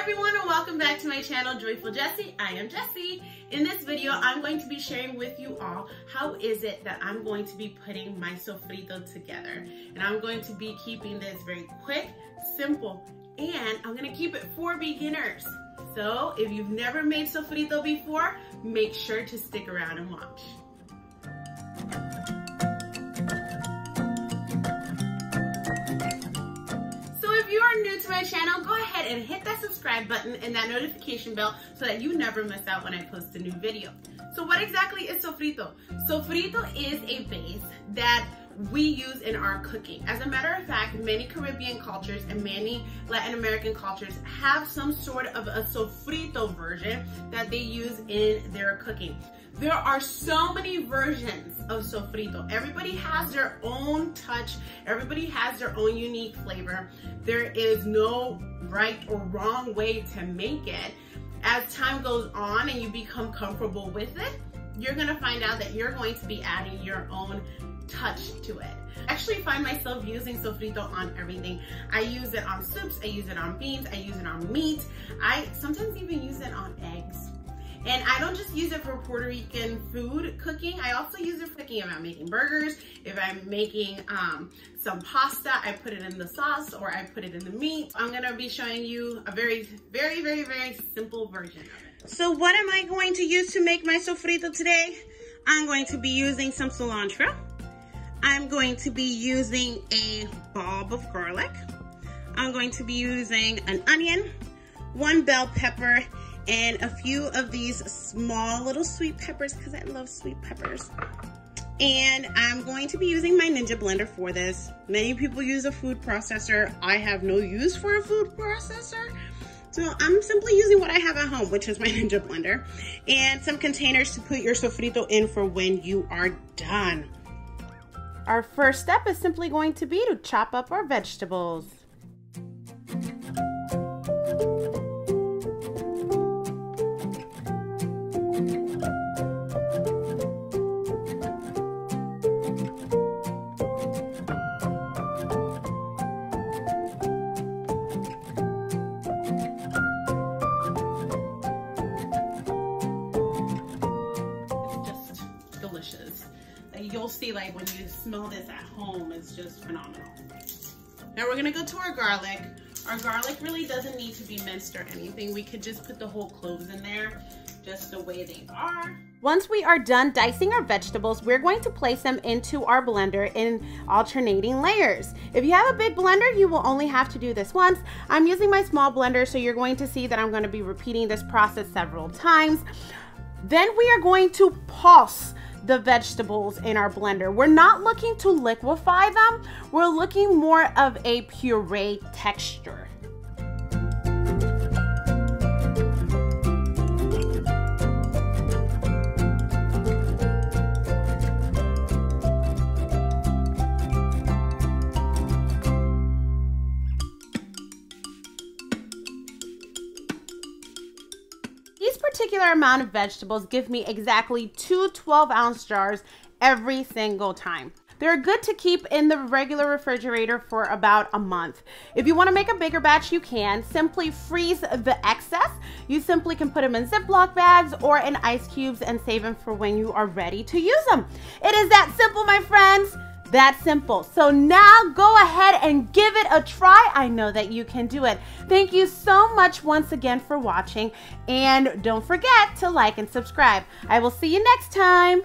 everyone, and welcome back to my channel, Joyful Jessie. I am Jessie. In this video, I'm going to be sharing with you all how is it that I'm going to be putting my sofrito together. And I'm going to be keeping this very quick, simple, and I'm going to keep it for beginners. So if you've never made sofrito before, make sure to stick around and watch. If you are new to my channel, go ahead and hit that subscribe button and that notification bell so that you never miss out when I post a new video. So what exactly is sofrito? Sofrito is a base that we use in our cooking. As a matter of fact, many Caribbean cultures and many Latin American cultures have some sort of a sofrito version that they use in their cooking. There are so many versions of sofrito. Everybody has their own touch. Everybody has their own unique flavor. There is no right or wrong way to make it. As time goes on and you become comfortable with it, you're gonna find out that you're going to be adding your own touch to it. I actually find myself using sofrito on everything. I use it on soups, I use it on beans, I use it on meat. I sometimes even use it on eggs. And I don't just use it for Puerto Rican food cooking. I also use it for cooking if I'm making burgers, if I'm making some pasta, I put it in the sauce or I put it in the meat. I'm gonna be showing you a very simple version of it. So what am I going to use to make my sofrito today? I'm going to be using some cilantro. I'm going to be using a bulb of garlic. I'm going to be using an onion, 1 bell pepper, and a few of these small little sweet peppers because I love sweet peppers. And I'm going to be using my Ninja blender for this. Many people use a food processor. I have no use for a food processor. So I'm simply using what I have at home, which is my Ninja blender, and some containers to put your sofrito in for when you are done. Our first step is simply going to be to chop up our vegetables. You'll see, like, when you smell this at home, it's just phenomenal. Now we're gonna go to our garlic. Our garlic really doesn't need to be minced or anything. We could just put the whole cloves in there just the way they are. Once we are done dicing our vegetables, we're going to place them into our blender in alternating layers. If you have a big blender, you will only have to do this once. I'm using my small blender, so you're going to see that I'm going to be repeating this process several times. Then we are going to pulse the vegetables in our blender. We're not looking to liquefy them. We're looking more of a puree texture. Particular amount of vegetables give me exactly 2 12-ounce jars every single time. They're good to keep in the regular refrigerator for about a month. If you want to make a bigger batch, you can simply freeze the excess. You simply can put them in Ziploc bags or in ice cubes and save them for when you are ready to use them. It is that simple, my friends. That simple. So now go ahead and give it a try. I know that you can do it. Thank you so much once again for watching, and don't forget to like and subscribe. I will see you next time.